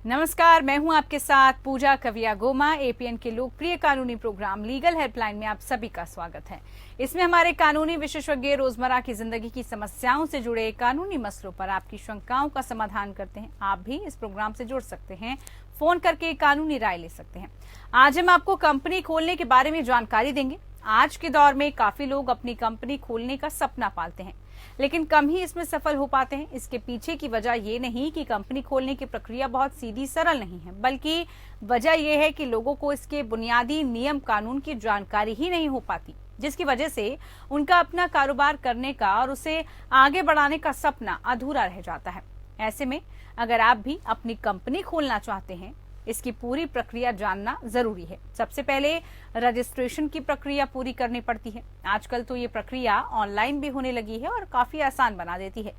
नमस्कार, मैं हूं आपके साथ पूजा कविया गोमा। एपीएन के लोकप्रिय कानूनी प्रोग्राम लीगल हेल्पलाइन में आप सभी का स्वागत है। इसमें हमारे कानूनी विशेषज्ञ रोजमर्रा की जिंदगी की समस्याओं से जुड़े कानूनी मसलों पर आपकी शंकाओं का समाधान करते हैं। आप भी इस प्रोग्राम से जुड़ सकते हैं, फोन करके कानूनी राय ले सकते हैं। आज हम आपको कंपनी खोलने के बारे में जानकारी देंगे। आज के दौर में काफी लोग अपनी कंपनी खोलने का सपना पालते हैं, लेकिन कम ही इसमें सफल हो पाते हैं। इसके पीछे की वजह ये नहीं कि कंपनी खोलने की प्रक्रिया बहुत सीधी सरल नहीं है, बल्कि वजह यह है कि लोगों को इसके बुनियादी नियम कानून की जानकारी ही नहीं हो पाती, जिसकी वजह से उनका अपना कारोबार करने का और उसे आगे बढ़ाने का सपना अधूरा रह जाता है। ऐसे में अगर आप भी अपनी कंपनी खोलना चाहते हैं, इसकी पूरी प्रक्रिया जानना जरूरी है। सबसे पहले रजिस्ट्रेशन की प्रक्रिया पूरी करनी पड़ती है। आजकल तो ये प्रक्रिया ऑनलाइन भी होने लगी है और काफी आसान बना देती है,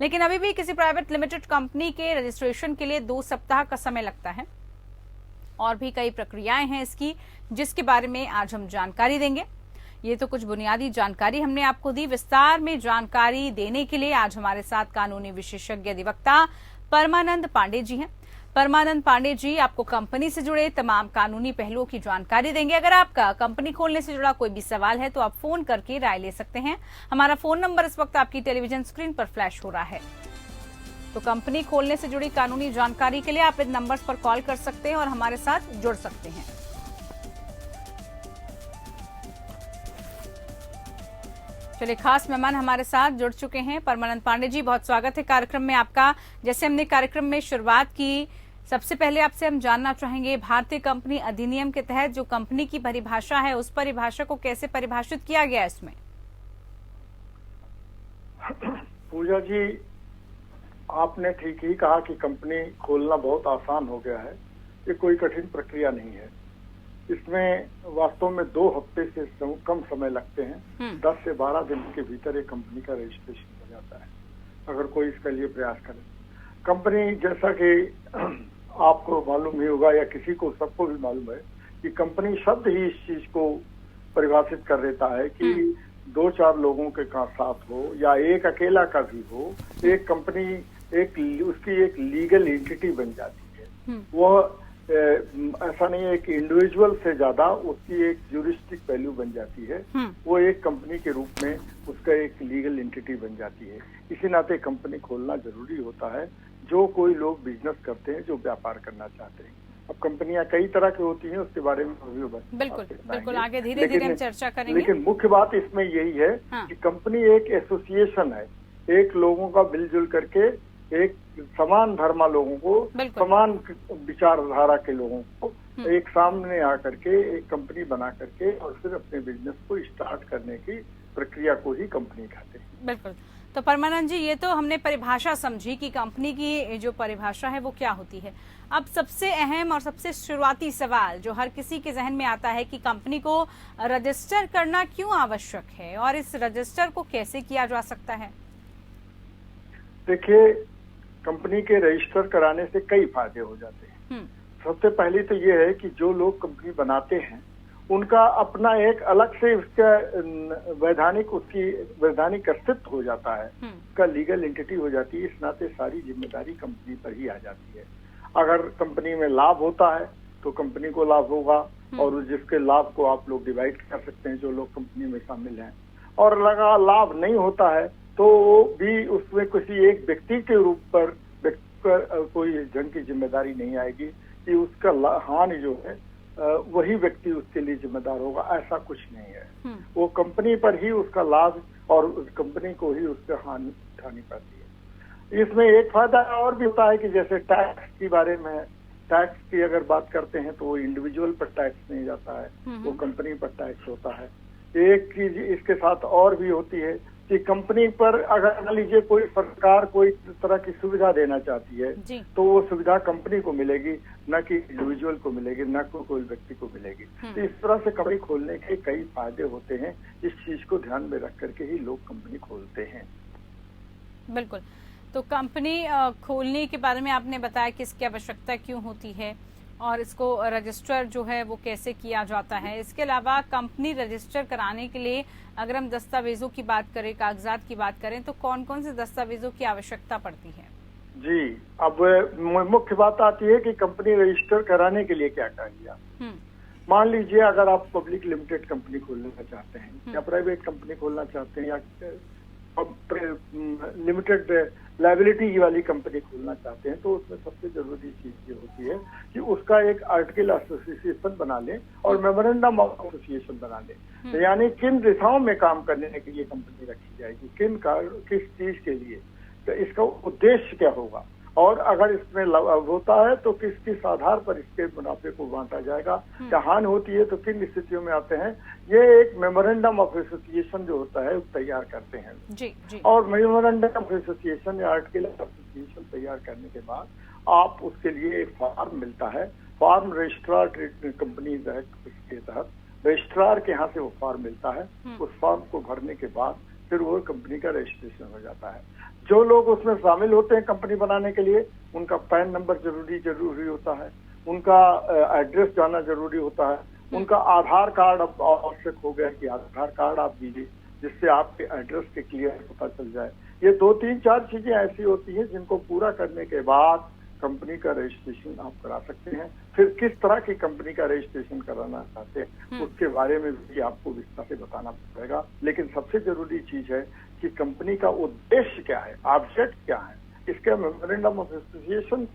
लेकिन अभी भी किसी प्राइवेट लिमिटेड कंपनी के रजिस्ट्रेशन के लिए 2 सप्ताह का समय लगता है। और भी कई प्रक्रियाएं हैं इसकी, जिसके बारे में आज हम जानकारी देंगे। ये तो कुछ बुनियादी जानकारी हमने आपको दी। विस्तार में जानकारी देने के लिए आज हमारे साथ कानूनी विशेषज्ञ अधिवक्ता परमानंद पांडे जी हैं। परमानंद पांडे जी आपको कंपनी से जुड़े तमाम कानूनी पहलुओं की जानकारी देंगे। अगर आपका कंपनी खोलने से जुड़ा कोई भी सवाल है तो आप फोन करके राय ले सकते हैं। हमारा फोन नंबर इस वक्त आपकी टेलीविजन स्क्रीन पर फ्लैश हो रहा है। तो कंपनी खोलने से जुड़ी कानूनी जानकारी के लिए आप इन नंबर्स पर कॉल कर सकते हैं और हमारे साथ जुड़ सकते हैं। चलिए, खास मेहमान हमारे साथ जुड़ चुके हैं। परमानंद पांडे जी, बहुत स्वागत है कार्यक्रम में आपका। जैसे हमने कार्यक्रम में शुरुआत की, सबसे पहले आपसे हम जानना चाहेंगे, भारतीय कंपनी अधिनियम के तहत जो कंपनी की परिभाषा है, उस परिभाषा को कैसे परिभाषित किया गया है इसमें? पूजा जी, आपने ठीक ही कहा कि कंपनी खोलना बहुत आसान हो गया है। ये कोई कठिन प्रक्रिया नहीं है। इसमें वास्तव में 2 हफ्ते से कम समय लगते हैं। 10 से 12 दिन के भीतर एक कंपनी का रजिस्ट्रेशन हो जाता है, अगर कोई इसके लिए प्रयास करे। कंपनी, जैसा कि आपको मालूम ही होगा या किसी को, सबको भी मालूम है कि कंपनी शब्द ही इस चीज को परिभाषित कर देता है कि 2-4 लोगों के साथ हो या एक अकेला का भी हो, एक कंपनी उसकी एक लीगल एंटिटी बन जाती है। वह ऐसा नहीं है कि इंडिविजुअल से ज्यादा उसकी एक ज्यूरिस्टिक वैल्यू बन जाती है। वो एक कंपनी के रूप में उसका एक लीगल एंटिटी बन जाती है। इसी नाते कंपनी खोलना जरूरी होता है। जो कोई लोग बिजनेस करते हैं, जो व्यापार करना चाहते हैं। अब कंपनियां कई तरह की होती हैं, उसके बारे में बिल्कुल आगे धीरे धीरे हम चर्चा करेंगे। लेकिन मुख्य बात इसमें यही है कि कंपनी एक एसोसिएशन है। एक लोगों का मिलजुल करके, एक समान धर्मा लोगों को, समान विचारधारा के लोगों को एक सामने आकर के एक कंपनी बना करके और फिर अपने बिजनेस को स्टार्ट करने की प्रक्रिया को ही कंपनी कहते हैं। बिल्कुल। तो परमानंद जी, ये तो हमने परिभाषा समझी कि कंपनी की जो परिभाषा है वो क्या होती है। अब सबसे अहम और सबसे शुरुआती सवाल जो हर किसी के जहन में आता है कि कंपनी को रजिस्टर करना क्यों आवश्यक है और इस रजिस्टर को कैसे किया जा सकता है? देखिए, कंपनी के रजिस्टर कराने से कई फायदे हो जाते हैं। सबसे पहले तो ये है कि जो लोग कंपनी बनाते हैं, उनका अपना एक अलग से उसका वैधानिक अस्तित्व हो जाता है, उसका लीगल एंटिटी हो जाती है। इस नाते सारी जिम्मेदारी कंपनी पर ही आ जाती है। अगर कंपनी में लाभ होता है तो कंपनी को लाभ होगा, और जिसके लाभ को आप लोग डिवाइड कर सकते हैं, जो लोग कंपनी में शामिल हैं। और लगा लाभ नहीं होता है तो भी उसमें किसी एक व्यक्ति के रूप पर कोई जन की जिम्मेदारी नहीं आएगी कि उसका हानि जो है वही व्यक्ति उसके लिए जिम्मेदार होगा। ऐसा कुछ नहीं है। वो कंपनी पर ही उसका लाभ और कंपनी को ही उसका हानि उठानी पड़ती है। इसमें एक फायदा और भी होता है कि जैसे टैक्स के बारे में, टैक्स की अगर बात करते हैं तो वो इंडिविजुअल पर टैक्स नहीं जाता है, वो कंपनी पर टैक्स होता है। एक चीज इसके साथ और भी होती है कि कंपनी पर अगर मान लीजिए कोई सरकार कोई तरह की सुविधा देना चाहती है तो वो सुविधा कंपनी को मिलेगी, न कि इंडिविजुअल को मिलेगी, न कोई व्यक्ति को मिलेगी। तो इस तरह से कंपनी खोलने के कई फायदे होते हैं। इस चीज को ध्यान में रख करके ही लोग कंपनी खोलते हैं। बिल्कुल। तो कंपनी खोलने के बारे में आपने बताया कि इसकी आवश्यकता क्यों होती है और इसको रजिस्टर जो है वो कैसे किया जाता है। इसके अलावा कंपनी रजिस्टर कराने के लिए अगर हम दस्तावेजों की बात करें, कागजात की बात करें, तो कौन कौन से दस्तावेजों की आवश्यकता पड़ती है? जी, अब मुख्य बात आती है कि कंपनी रजिस्टर कराने के लिए क्या करिए। मान लीजिए अगर आप पब्लिक लिमिटेड कंपनी खोलना चाहते हैं या प्राइवेट कंपनी खोलना चाहते हैं या लिमिटेड लायबिलिटी वाली कंपनी खोलना चाहते हैं, तो उसमें सबसे जरूरी चीज ये होती है कि उसका एक आर्टिकल एसोसिएशन बना लें और मेमोरेंडम ऑफ एसोसिएशन बना लें। यानी किन दिशाओं में काम करने के लिए कंपनी रखी जाएगी, किस चीज के लिए, तो इसका उद्देश्य क्या होगा, और अगर इसमें लाभ होता है तो किस किस आधार पर इसके मुनाफे को बांटा जाएगा, क्या हानि होती है तो किन स्थितियों में आते हैं, ये एक मेमोरेंडम ऑफ एसोसिएशन जो होता है तैयार करते हैं। जी। और मेमोरेंडम ऑफ एसोसिएशन या आर्टिकल ऑफ एसोसिएशन तैयार करने के बाद आप उसके लिए एक फॉर्म मिलता है, फॉर्म रजिस्ट्रार कंपनीज एक्ट के तहत रजिस्ट्रार के यहाँ से वो फॉर्म मिलता है। उस फॉर्म को भरने के बाद फिर वो कंपनी का रजिस्ट्रेशन हो जाता है। जो लोग उसमें शामिल होते हैं कंपनी बनाने के लिए, उनका पैन नंबर जरूरी होता है, उनका एड्रेस जाना जरूरी होता है, उनका आधार कार्ड अब आवश्यक हो गया कि आधार कार्ड आप दीजिए जिससे आपके एड्रेस के क्लियर पता चल जाए। ये 2-3-4 चीजें ऐसी होती हैं जिनको पूरा करने के बाद कंपनी का रजिस्ट्रेशन आप करा सकते हैं। फिर किस तरह की कंपनी का रजिस्ट्रेशन कराना चाहते हैं उसके बारे में भी आपको विस्तार से बताना पड़ेगा। लेकिन सबसे जरूरी चीज है कि कंपनी का उद्देश्य क्या है, ऑब्जेक्ट क्या है, इसका मेमोरेंडम ऑफ एसोसिएशन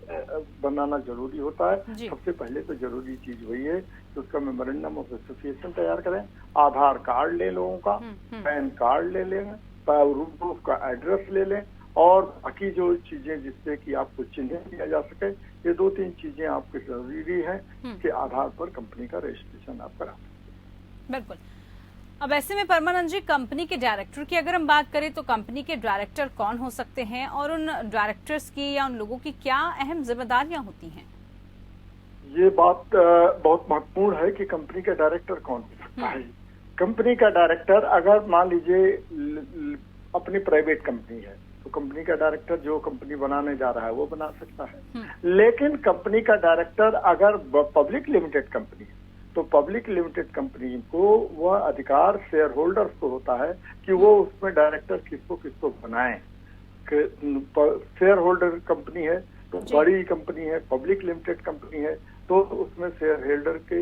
बनाना जरूरी होता है। सबसे पहले तो जरूरी चीज वही है कि उसका मेमोरेंडम ऑफ एसोसिएशन तैयार करें, आधार कार्ड ले लोगों का, पैन कार्ड ले लें, प्रूफ का एड्रेस ले लें, और बाकी जो चीजें जिससे कि आपको चिन्हित किया जा सके, ये 2-3 चीजें आपके जरूरी हैं के आधार पर कंपनी का रजिस्ट्रेशन आप करा सकते हैं। बिल्कुल। अब ऐसे में परमानंद जी, कंपनी के डायरेक्टर की अगर हम बात करें तो कंपनी के डायरेक्टर कौन हो सकते हैं और उन डायरेक्टर्स की या उन लोगों की क्या अहम जिम्मेदारियां होती हैं? ये बात बहुत महत्वपूर्ण है कि कंपनी का डायरेक्टर कौन हो सकता है। कंपनी का डायरेक्टर अगर मान लीजिए अपनी प्राइवेट कंपनी है तो कंपनी का डायरेक्टर जो कंपनी बनाने जा रहा है वो बना सकता है। लेकिन कंपनी का डायरेक्टर अगर पब्लिक लिमिटेड कंपनी है तो पब्लिक लिमिटेड कंपनी को वह अधिकार शेयर होल्डर्स को होता है कि वो उसमें डायरेक्टर किसको बनाए। शेयर होल्डर कंपनी है तो बड़ी कंपनी है, पब्लिक लिमिटेड कंपनी है, तो उसमें शेयर होल्डर के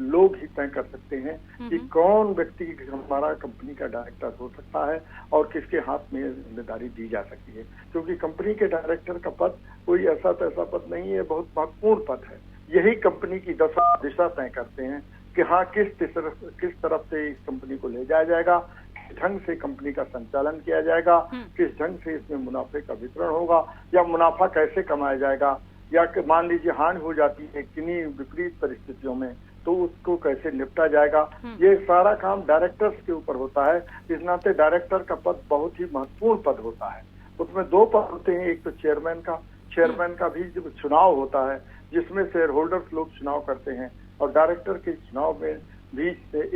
लोग ही तय कर सकते हैं कि कौन व्यक्ति हमारा कंपनी का डायरेक्टर हो सकता है और किसके हाथ में जिम्मेदारी दी जा सकती है। क्योंकि कंपनी के डायरेक्टर का पद कोई ऐसा तैसा पद नहीं है, बहुत महत्वपूर्ण पद है। यही कंपनी की दिशा तय करते हैं कि हाँ किस तरफ से इस कंपनी को ले जाया जाएगा, किस ढंग से कंपनी का संचालन किया जाएगा, किस ढंग से इसमें मुनाफे का वितरण होगा या मुनाफा कैसे कमाया जाएगा, या मान लीजिए हानि हो जाती है किन्हीं विपरीत परिस्थितियों में तो उसको कैसे निपटा जाएगा। ये सारा काम डायरेक्टर्स के ऊपर होता है। इस नाते डायरेक्टर का पद बहुत ही महत्वपूर्ण पद होता है। उसमें 2 पद होते हैं, एक तो चेयरमैन का भी जब चुनाव होता है जिसमें शेयर होल्डर्स लोग चुनाव करते हैं, और डायरेक्टर के चुनाव में भी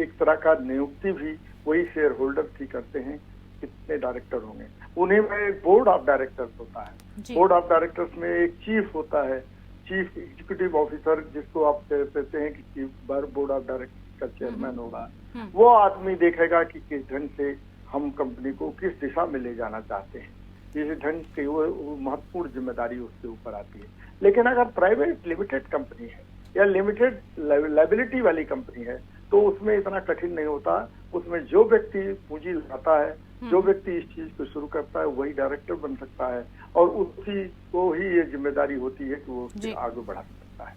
एक तरह का नियुक्ति भी वही शेयर होल्डर्स ही करते हैं कितने डायरेक्टर होंगे। उन्हीं में एक बोर्ड ऑफ डायरेक्टर्स होता है। बोर्ड ऑफ डायरेक्टर्स में एक चीफ होता है, चीफ एग्जीक्यूटिव ऑफिसर जिसको आप कहते हैं कि चीफ बोर्ड ऑफ डायरेक्टर्स का चेयरमैन होगा। वो आदमी देखेगा कि किस ढंग से हम कंपनी को किस दिशा में ले जाना चाहते हैं। इस ढंग से वो महत्वपूर्ण जिम्मेदारी उसके ऊपर आती है। लेकिन अगर प्राइवेट लिमिटेड कंपनी है या लिमिटेड लायबिलिटी वाली कंपनी है तो उसमें इतना कठिन नहीं होता। उसमें जो व्यक्ति पूंजी लगाता है, जो व्यक्ति इस चीज को शुरू करता है वही डायरेक्टर बन सकता है और उसी को ही ये जिम्मेदारी होती है कि वो आगे बढ़ा सकता है।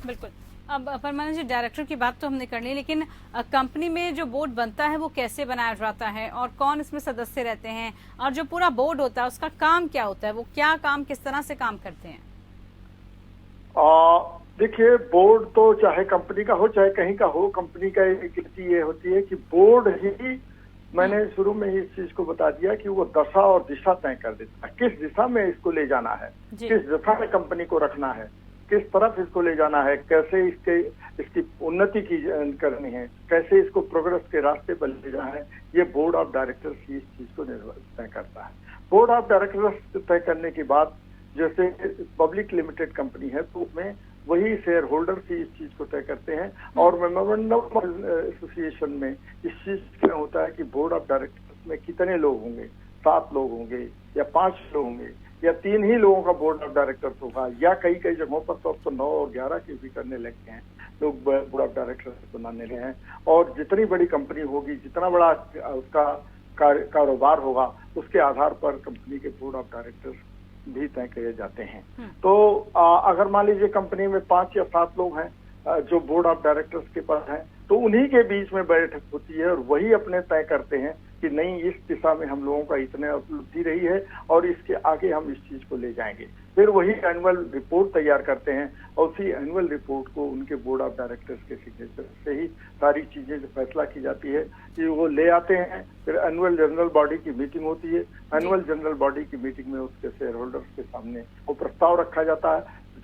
बिल्कुल। अब परमानंद जी, डायरेक्टर की बात तो हमने कर ली, लेकिन कंपनी में जो बोर्ड बनता है वो कैसे बनाया जाता है और कौन इसमें सदस्य रहते हैं, और जो पूरा बोर्ड होता है उसका काम क्या होता है, वो क्या काम किस तरह से काम करते हैं? देखिए, बोर्ड तो चाहे कंपनी का हो चाहे कहीं का हो, कंपनी का एक ये होती है कि बोर्ड ही, मैंने शुरू में ही इस चीज को बता दिया कि वो दशा और दिशा तय कर देता है, किस दिशा में इसको ले जाना है, किस दिशा में कंपनी को रखना है, किस तरफ इसको ले जाना है, कैसे इसकी उन्नति की करनी है, कैसे इसको प्रोग्रेस के रास्ते पर ले जाना है। ये बोर्ड ऑफ डायरेक्टर्स ही इस चीज को तय करता है। बोर्ड ऑफ डायरेक्टर्स तय करने के बाद जैसे पब्लिक लिमिटेड कंपनी है तो उसमें वही शेयर होल्डर ही इस चीज को तय करते हैं। और मेमोरेंडम एसोसिएशन में इस चीज में होता है कि बोर्ड ऑफ डायरेक्टर्स में कितने लोग होंगे, 7 लोग होंगे या 5 लोग होंगे या 3 ही लोगों का बोर्ड ऑफ डायरेक्टर्स होगा, या कई कई जगहों पर तो अब तो 9 और 11 की भी करने लगे हैं लोग, बोर्ड ऑफ डायरेक्टर्स बनाने लगे हैं। और जितनी बड़ी कंपनी होगी, जितना बड़ा उसका कारोबार होगा, उसके आधार पर कंपनी के बोर्ड ऑफ डायरेक्टर्स भी तय किए जाते हैं। तो अगर मान लीजिए कंपनी में 5 या 7 लोग हैं जो बोर्ड ऑफ डायरेक्टर्स के पास हैं, तो उन्हीं के बीच में बैठक होती है और वही अपने तय करते हैं कि नहीं, इस दिशा में हम लोगों का इतने उपलब्धि रही है और इसके आगे हम इस चीज को ले जाएंगे। फिर वही एनुअल रिपोर्ट तैयार करते हैं और उसी एनुअल रिपोर्ट को उनके बोर्ड ऑफ डायरेक्टर्स के सिग्नेचर से ही सारी चीजें जो फैसला की जाती है कि वो ले आते हैं। फिर एनुअल जनरल बॉडी की मीटिंग होती है। एनुअल जनरल बॉडी की मीटिंग में उसके शेयर होल्डर्स के सामने वो प्रस्ताव रखा जाता है।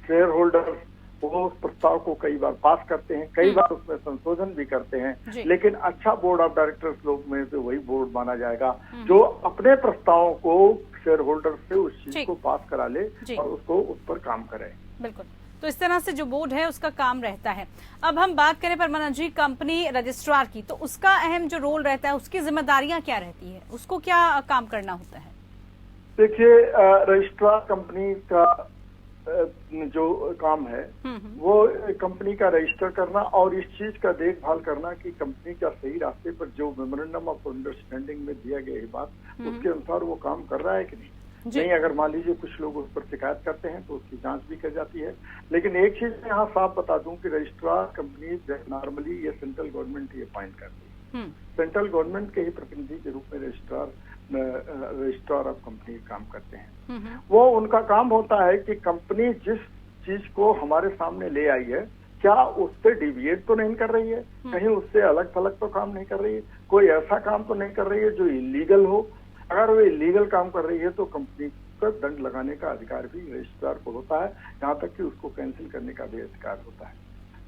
शेयर होल्डर्स वो उस प्रस्ताव को कई बार पास करते हैं, कई बार उसमें संशोधन भी करते हैं, लेकिन अच्छा बोर्ड ऑफ डायरेक्टर्स लोग में से वही बोर्ड माना जाएगा जो अपने प्रस्तावों को शेयर होल्डर से उस चीज को पास करा ले और उसको उस पर काम करे। बिल्कुल, तो इस तरह से जो बोर्ड है उसका काम रहता है। अब हम बात करें परमानंद जी कंपनी रजिस्ट्रार की, तो उसका अहम जो रोल रहता है, उसकी जिम्मेदारियां क्या रहती है, उसको क्या काम करना होता है? देखिए, रजिस्ट्रार कंपनी का जो काम है वो कंपनी का रजिस्टर करना और इस चीज का देखभाल करना कि कंपनी का सही रास्ते पर जो मेमोरेंडम ऑफ अंडरस्टैंडिंग में दिया गया है बात, उसके अनुसार वो काम कर रहा है कि नहीं। अगर मान लीजिए कुछ लोग उस पर शिकायत करते हैं तो उसकी जांच भी कर जाती है। लेकिन एक चीज मैं यहाँ साफ बता दूं कि रजिस्ट्रार कंपनी नॉर्मली ये सेंट्रल गवर्नमेंट ही अपॉइंट करती है। सेंट्रल गवर्नमेंट के ही प्रतिनिधि के रूप में रजिस्ट्रार ऑफ कंपनी काम करते हैं। वो उनका काम होता है कि कंपनी जिस चीज को हमारे सामने ले आई है, क्या उससे डिविएट तो नहीं कर रही है, कहीं उससे अलग थलग तो काम नहीं कर रही है, कोई ऐसा काम तो नहीं कर रही है जो इलीगल हो। अगर वो इलीगल काम कर रही है तो कंपनी को दंड लगाने का अधिकार भी रजिस्ट्रार को होता है, यहाँ तक कि उसको कैंसिल करने का भी अधिकार होता है।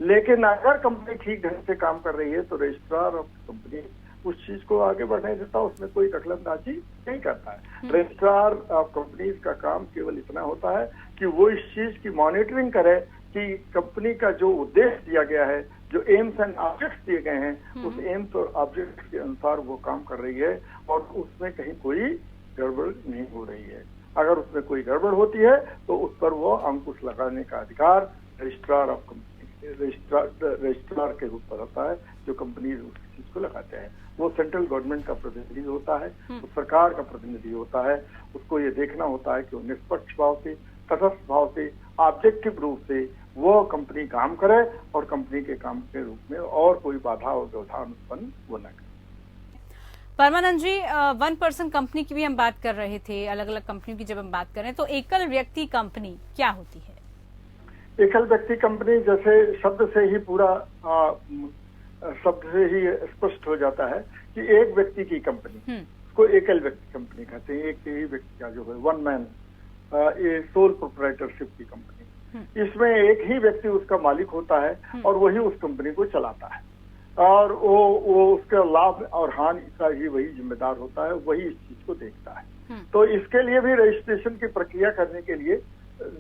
लेकिन अगर कंपनी ठीक ढंग से काम कर रही है तो रजिस्ट्रार ऑफ कंपनी उस चीज को आगे बढ़ने देता, उसमें कोई दखलंदाजी नहीं करता है। रजिस्ट्रार ऑफ कंपनीज का काम केवल इतना होता है कि वो इस चीज की मॉनिटरिंग करे कि कंपनी का जो उद्देश्य दिया गया है, जो एम्स एंड ऑब्जेक्ट्स दिए गए हैं, उस एम्स और ऑब्जेक्ट्स के अनुसार वो काम कर रही है और उसमें कहीं कोई गड़बड़ नहीं हो रही है। अगर उसमें कोई गड़बड़ होती है तो उस पर वो अंकुश लगाने का अधिकार रजिस्ट्रार ऑफ कंपनी रजिस्ट्रार के रूप पर होता है, जो कंपनी उस चीज को लगाते हैं। वो सेंट्रल गवर्नमेंट का प्रतिनिधि होता है, वो सरकार का प्रतिनिधि होता है। उसको ये देखना होता है कि वो निष्पक्ष भाव से, तटस्थ भाव से, ऑब्जेक्टिव रूप से वो कंपनी काम करे और कंपनी के काम के रूप में और कोई बाधा और व्यवधान उत्पन्न वो न करे। परमानंद जी, 1% कंपनी की भी हम बात कर रहे थे, अलग अलग कंपनियों की जब हम बात करें तो एकल व्यक्ति कंपनी क्या होती है? एकल व्यक्ति कंपनी जैसे शब्द से ही पूरा शब्द से ही स्पष्ट हो जाता है कि एक व्यक्ति की कंपनी, उसको एकल व्यक्ति कंपनी कहते हैं। एक ही व्यक्ति का जो है वन मैन, ये सोल प्रोप्राइटरशिप की कंपनी। इसमें एक ही व्यक्ति उसका मालिक होता है और वही उस कंपनी को चलाता है और वो उसका लाभ और हानि का ही वही जिम्मेदार होता है, वही इस चीज को देखता है। तो इसके लिए भी रजिस्ट्रेशन की प्रक्रिया करने के लिए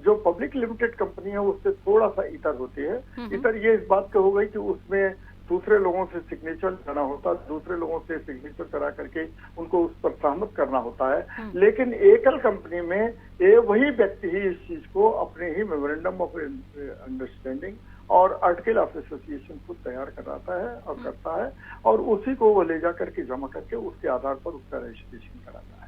जो पब्लिक लिमिटेड कंपनी है उससे थोड़ा सा इतर होती है। इतर ये इस बात का हो गई कि उसमें दूसरे लोगों से सिग्नेचर करना होता है, दूसरे लोगों से सिग्नेचर करा करके उनको उस पर सहमत करना होता है। लेकिन एकल कंपनी में वही व्यक्ति ही इस चीज को अपने ही मेमोरेंडम ऑफ अंडरस्टैंडिंग और आर्टिकल ऑफ एसोसिएशन खुद तैयार कराता है और करता है और उसी को वो ले जा करके जमा करके उसके आधार पर उसका रजिस्ट्रेशन कराता है।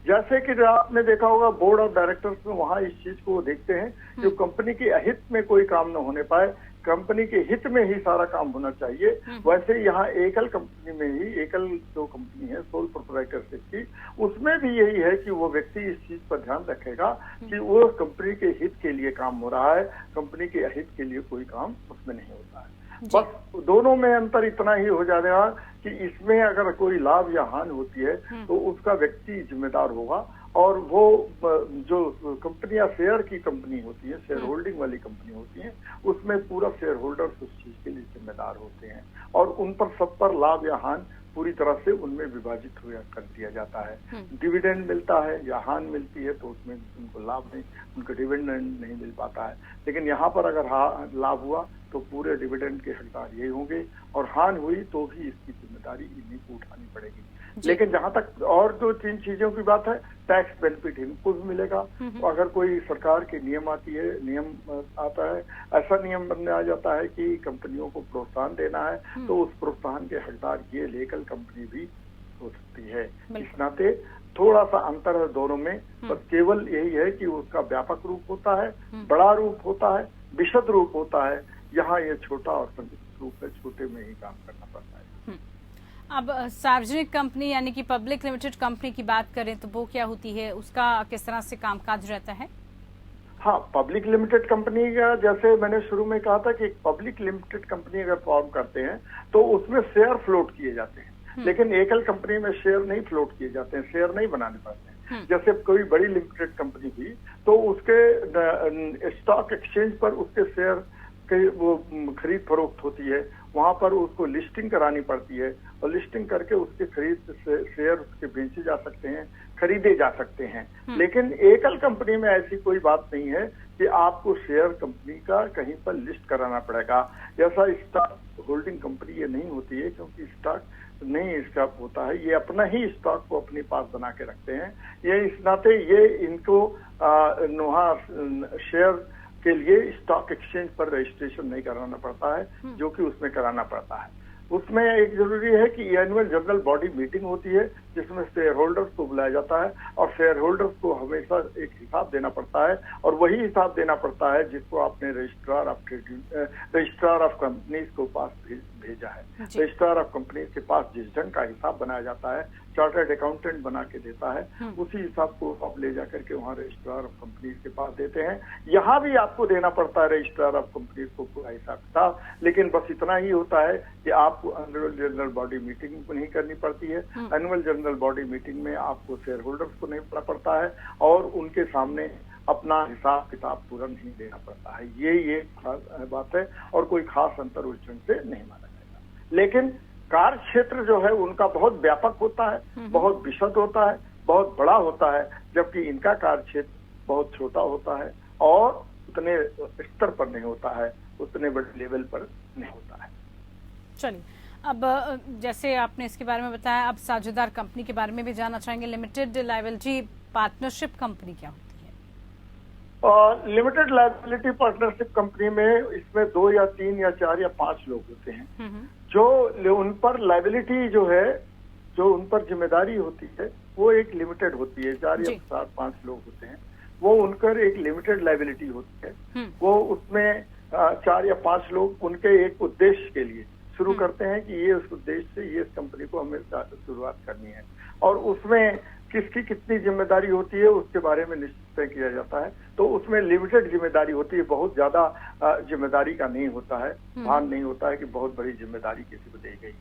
जैसे कि आपने देखा होगा बोर्ड ऑफ डायरेक्टर्स में वहां इस चीज को वो देखते हैं कि कंपनी के अहित में कोई काम न होने पाए, कंपनी के हित में ही सारा काम होना चाहिए। वैसे यहाँ एकल कंपनी में ही, एकल जो कंपनी है सोल प्रोप्राइटरशिप की, उसमें भी यही है कि वो व्यक्ति इस चीज पर ध्यान रखेगा कि वो कंपनी के हित के लिए काम हो रहा है, कंपनी के अहित के लिए कोई काम उसमें नहीं होता है। बस दोनों में अंतर इतना ही हो जाएगा कि इसमें अगर कोई लाभ या हानि होती है तो उसका व्यक्ति जिम्मेदार होगा और वो जो कंपनियां शेयर की कंपनी होती है, शेयर होल्डिंग वाली कंपनी होती है, उसमें पूरा शेयर होल्डर्स उस चीज के लिए जिम्मेदार होते हैं और उन पर सब पर लाभ या हानि पूरी तरह से उनमें विभाजित कर दिया जाता है। डिविडेंड मिलता है या हानि मिलती है तो उसमें उनको लाभ नहीं, उनको डिविडेंड नहीं मिल पाता है। लेकिन यहाँ पर अगर लाभ हुआ तो पूरे डिविडेंड के हकदार यही होंगे और हानि हुई तो भी इसकी जिम्मेदारी इन्हीं को उठानी पड़ेगी। लेकिन जहां तक और जो 3 चीजों की बात है, टैक्स बेनिफिट इनको भी मिलेगा। अगर कोई सरकार के नियम आता है, ऐसा नियम बनने आ जाता है कि कंपनियों को प्रोत्साहन देना है, तो उस प्रोत्साहन के हकदार ये लीगल कंपनी भी हो सकती है। इस नाते थोड़ा सा अंतर है दोनों में, बस केवल यही है कि उसका व्यापक रूप होता है, बड़ा रूप होता है, विशद रूप होता है। यहाँ ये छोटा और संक्षिप्त रूप है, छोटे में ही काम करना पड़ता है। अब सार्वजनिक कंपनी यानी कि पब्लिक लिमिटेड कंपनी की बात करें तो वो क्या होती है, उसका किस तरह से कामकाज रहता है? हाँ, पब्लिक लिमिटेड कंपनी का जैसे मैंने शुरू में कहा था कि एक पब्लिक लिमिटेड कंपनी अगर फॉर्म करते हैं तो उसमें शेयर फ्लोट किए जाते हैं, लेकिन एकल कंपनी में शेयर नहीं फ्लोट किए जाते हैं, शेयर नहीं बनाने पड़ते हैं। जैसे कोई बड़ी लिमिटेड कंपनी थी तो उसके स्टॉक एक्सचेंज पर उसके शेयर वो खरीद फरोख्त होती है, वहां पर उसको लिस्टिंग करानी पड़ती है और लिस्टिंग करके उसके खरीद शेयर उसके बेचे जा सकते हैं, खरीदे जा सकते हैं। लेकिन एकल कंपनी में ऐसी कोई बात नहीं है कि आपको शेयर कंपनी का कहीं पर लिस्ट कराना पड़ेगा। ऐसा स्टॉक होल्डिंग कंपनी ये नहीं होती है, क्योंकि स्टॉक नहीं स्टॉक होता है, ये अपना ही स्टॉक को अपने पास बना के रखते हैं। ये इस नाते ये इनको शेयर के लिए स्टॉक एक्सचेंज पर रजिस्ट्रेशन नहीं कराना पड़ता है, जो कि उसमें कराना पड़ता है। उसमें एक जरूरी है कि एनुअल जनरल बॉडी मीटिंग होती है, जिसमें शेयर होल्डर्स को बुलाया जाता है और शेयर होल्डर्स को हमेशा एक हिसाब देना पड़ता है, और वही हिसाब देना पड़ता है जिसको आपने रजिस्ट्रार ऑफ कंपनीज को पास भेजा है। रजिस्ट्रार ऑफ कंपनीज के पास जिस ढंग का हिसाब बनाया जाता है, चार्टर्ड अकाउंटेंट बना के देता है, उसी हिसाब को आप ले जाकर के वहाँ रजिस्ट्रार ऑफ कंपनीज के पास देते हैं। यहाँ भी आपको देना पड़ता है रजिस्ट्रार ऑफ कंपनीज को पूरा हिसाब किताब, लेकिन बस इतना ही होता है कि आपको एनुअल जनरल बॉडी मीटिंग नहीं करनी पड़ती है। एनुअल जनरल बॉडी मीटिंग में आपको शेयर होल्डर्स को नहीं पड़ता है और उनके सामने अपना हिसाब किताब पूरा नहीं देना पड़ता है। ये खास बात है और कोई खास अंतर उस ढंग से नहीं माना जाएगा। लेकिन कार्य क्षेत्र जो है उनका बहुत व्यापक होता है, बहुत विशद होता है, बहुत बड़ा होता है, जबकि इनका कार्य क्षेत्र बहुत छोटा होता है और उतने स्तर पर नहीं होता है, उतने बड़े लेवल पर नहीं होता है। चलिए, अब जैसे आपने इसके बारे में बताया, अब साझेदार कंपनी के बारे में भी जानना चाहेंगे। लिमिटेड लायबिलिटी पार्टनरशिप कंपनी क्या होती है? लिमिटेड लायबिलिटी पार्टनरशिप कंपनी में इसमें 2 या 3 या 4 या 5 लोग होते हैं, जो उन पर लायबिलिटी जो है, जो उन पर जिम्मेदारी होती है, वो एक लिमिटेड होती है। 4 या 5 लोग होते हैं, वो उनकर एक लिमिटेड लायबिलिटी होती है। वो उसमें 4 या 5 लोग उनके एक उद्देश्य के लिए शुरू करते हैं कि ये उस उद्देश्य से ये इस कंपनी को हमें शुरुआत करनी है, और उसमें किसकी कितनी जिम्मेदारी होती है उसके बारे में निश्चित तय किया जाता है। तो उसमें लिमिटेड जिम्मेदारी होती है, बहुत ज्यादा जिम्मेदारी का नहीं होता है, भान नहीं होता है कि बहुत बड़ी जिम्मेदारी किसी को दी गई।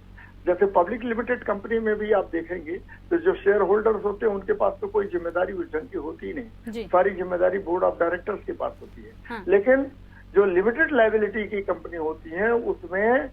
जैसे पब्लिक लिमिटेड कंपनी में भी आप देखेंगे तो जो शेयर होल्डर्स होते हैं उनके पास तो कोई जिम्मेदारी उस ढंग की होती ही नहीं, सारी जिम्मेदारी बोर्ड ऑफ डायरेक्टर्स के पास होती है। लेकिन जो लिमिटेड लायबिलिटी की कंपनी होती है उसमें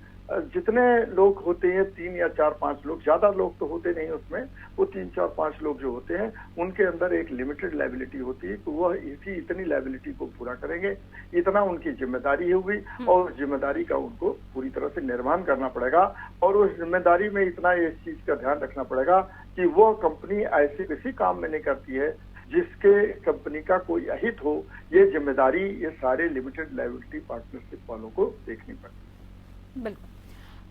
जितने लोग होते हैं, 3 या 4-5 लोग, ज्यादा लोग तो होते नहीं उसमें, वो 3-4-5 लोग जो होते हैं उनके अंदर एक लिमिटेड लायबिलिटी होती है, तो वह इतनी लायबिलिटी को पूरा करेंगे, इतना उनकी जिम्मेदारी होगी और उस जिम्मेदारी का उनको पूरी तरह से निर्वहन करना पड़ेगा। और उस जिम्मेदारी में इतना इस चीज का ध्यान रखना पड़ेगा कि वो कंपनी ऐसे किसी काम में नहीं करती है जिसके कंपनी का कोई अहित हो। ये जिम्मेदारी ये सारे लिमिटेड लायबिलिटी पार्टनरशिप वालों को देखनी पड़ती है। बिल्कुल।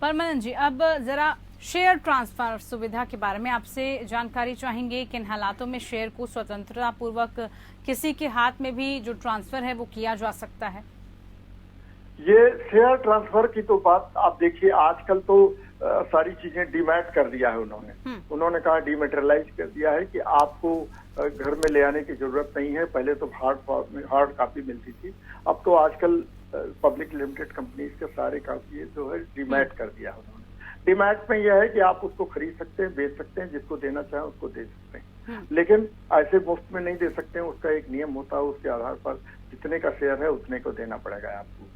परमानंद जी, अब जरा शेयर ट्रांसफर सुविधा के बारे में आपसे जानकारी चाहेंगे। किन हालातों में शेयर को स्वतंत्रता पूर्वक किसी के हाथ में भी जो ट्रांसफर है वो किया जा सकता है? ये शेयर ट्रांसफर की तो बात आप देखिए, आजकल तो सारी चीजें डीमैट कर दिया है उन्होंने कहा डीमेटेरियलाइज कर दिया है कि आपको घर में ले आने की जरूरत नहीं है। पहले तो हार्ड कॉपी मिलती थी, अब तो आजकल पब्लिक लिमिटेड कंपनीज के सारे कॉपी जो है डीमैट कर दिया है उन्होंने। डीमैट में यह है कि आप उसको खरीद सकते हैं, बेच सकते हैं, जिसको देना चाहे उसको दे सकते हैं, लेकिन ऐसे मुफ्त में नहीं दे सकते हैं। उसका एक नियम होता है, उसके आधार पर जितने का शेयर है उतने को देना पड़ेगा आपको।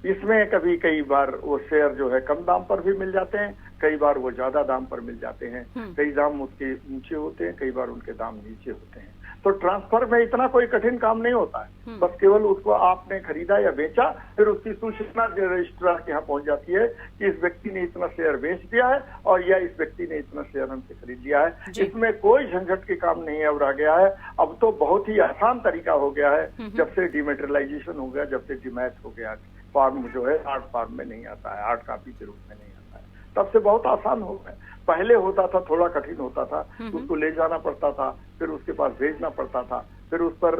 इसमें कभी कई बार वो शेयर जो है कम दाम पर भी मिल जाते हैं, कई बार वो ज्यादा दाम पर मिल जाते हैं, कई दाम उसके ऊंचे होते हैं, कई बार उनके दाम नीचे होते हैं। तो ट्रांसफर में इतना कोई कठिन काम नहीं होता है, बस केवल उसको आपने खरीदा या बेचा, फिर उसकी सूचना रजिस्ट्रार के यहाँ पहुंच जाती है कि इस व्यक्ति ने इतना शेयर बेच दिया है और या इस व्यक्ति ने इतना शेयर हमसे खरीद लिया है। इसमें कोई झंझट के काम नहीं है और आ गया है। अब तो बहुत ही आसान तरीका हो गया है, जब से डिमेटेरियलाइजेशन हो गया, जब से डीमैट हो गया, फॉर्म जो है हार्ड फॉर्म में नहीं आता है, हार्ड कॉपी के रूप में नहीं आता है, तब से बहुत आसान हो गया। पहले होता था, थोड़ा कठिन होता था, उसको ले जाना पड़ता था, फिर उसके पास भेजना पड़ता था, फिर उस पर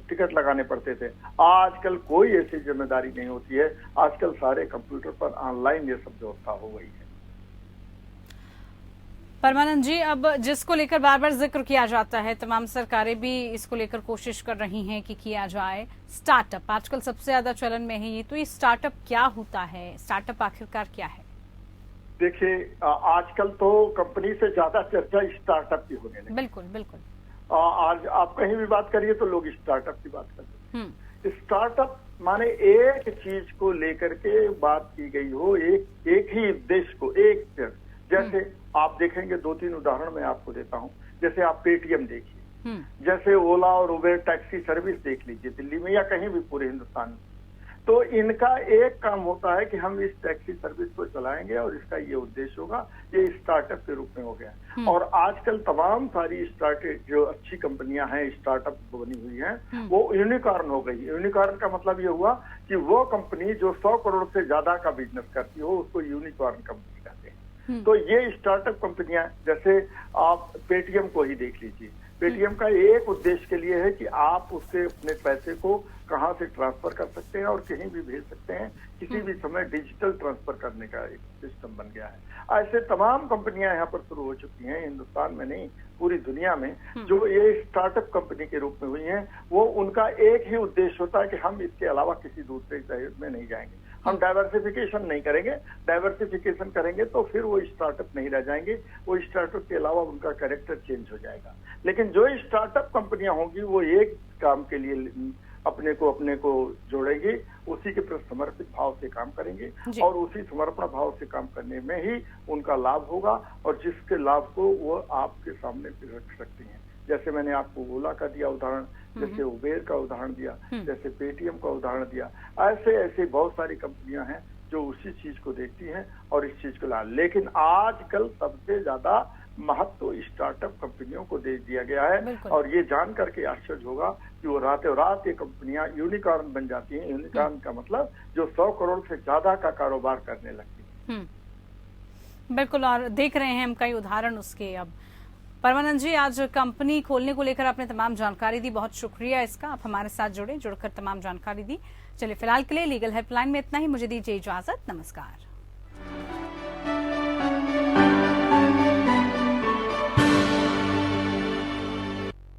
टिकट लगाने पड़ते थे। आजकल कोई ऐसी जिम्मेदारी नहीं होती है, आजकल सारे कंप्यूटर पर ऑनलाइन ये सब व्यवस्था हो गई है। परमानंद जी, अब जिसको लेकर बार बार जिक्र किया जाता है, तमाम सरकारें भी इसको लेकर कोशिश कर रही हैं कि किया जाए, स्टार्टअप आजकल सबसे ज्यादा चलन में है। ये तो ये स्टार्टअप क्या होता है, स्टार्टअप आखिरकार क्या है? देखिए, आजकल तो कंपनी से ज्यादा चर्चा स्टार्टअप की होने लगी। बिल्कुल बिल्कुल। आज आप कहीं भी बात करिए तो लोग स्टार्टअप की बात करते हैं। स्टार्टअप माने एक चीज को लेकर के बात की गई हो, एक ही उद्देश्य को, एक जैसे आप देखेंगे, 2-3 उदाहरण मैं आपको देता हूं। जैसे आप पेटीएम देखिए, जैसे ओला और उबेर टैक्सी सर्विस देख लीजिए दिल्ली में या कहीं भी पूरे हिंदुस्तान में। तो इनका एक काम होता है कि हम इस टैक्सी सर्विस को चलाएंगे और इसका ये उद्देश्य होगा, ये स्टार्टअप के रूप में हो गया। और आजकल तमाम सारी स्टार्टअप जो अच्छी कंपनियां हैं, स्टार्टअप बनी हुई हैं, वो यूनिकॉर्न हो गई। यूनिकॉर्न का मतलब ये हुआ कि वो कंपनी जो 100 करोड़ से ज्यादा का बिजनेस करती हो, उसको यूनिकॉर्न कंपनी कहते हैं। तो ये स्टार्टअप कंपनियां, जैसे आप पेटीएम को ही देख लीजिए, पेटीएम का एक उद्देश्य के लिए है कि आप उससे अपने पैसे को कहां से ट्रांसफर कर सकते हैं और कहीं भी भेज सकते हैं, किसी भी समय डिजिटल ट्रांसफर करने का एक सिस्टम बन गया है। ऐसे तमाम कंपनियां यहाँ पर शुरू हो चुकी हैं, हिंदुस्तान में नहीं पूरी दुनिया में, जो ये स्टार्टअप कंपनी के रूप में हुई हैं। वो उनका एक ही उद्देश्य होता है कि हम इसके अलावा किसी दूसरे शहर में नहीं जाएंगे, हम डाइवर्सिफिकेशन नहीं करेंगे। डाइवर्सिफिकेशन करेंगे तो फिर वो स्टार्टअप नहीं रह जाएंगे, वो स्टार्टअप के अलावा उनका कैरेक्टर चेंज हो जाएगा। लेकिन जो स्टार्टअप कंपनियां होंगी वो एक काम के लिए अपने को जोड़ेंगे, उसी के प्रति समर्पित भाव से काम करेंगे और उसी समर्पण भाव से काम करने में ही उनका लाभ होगा, और जिसके लाभ को वो आपके सामने रख सकते हैं। जैसे मैंने आपको ओला का दिया उदाहरण, जैसे उबेर का उदाहरण दिया, जैसे पेटीएम का उदाहरण दिया, ऐसे ऐसे बहुत सारी कंपनियां हैं जो उसी चीज को देखती हैं और इस चीज को ला। लेकिन आजकल सबसे ज्यादा महत्व स्टार्टअप कंपनियों को दे दिया गया है, और ये जान करके आश्चर्य होगा कि वो रातों रात ये कंपनियां यूनिकॉर्न बन जाती हैं। यूनिकॉर्न का मतलब जो 100 करोड़ से ज्यादा का कारोबार करने लगती है। बिल्कुल, और देख रहे हैं हम कई उदाहरण उसके। अब परमानंद जी, आज कंपनी खोलने को लेकर आपने तमाम जानकारी दी, बहुत शुक्रिया इसका। आप हमारे साथ जुड़कर तमाम जानकारी दी। चलिए, फिलहाल के लिए लीगल हेल्पलाइन में इतना ही। मुझे दीजिए इजाजत, नमस्कार।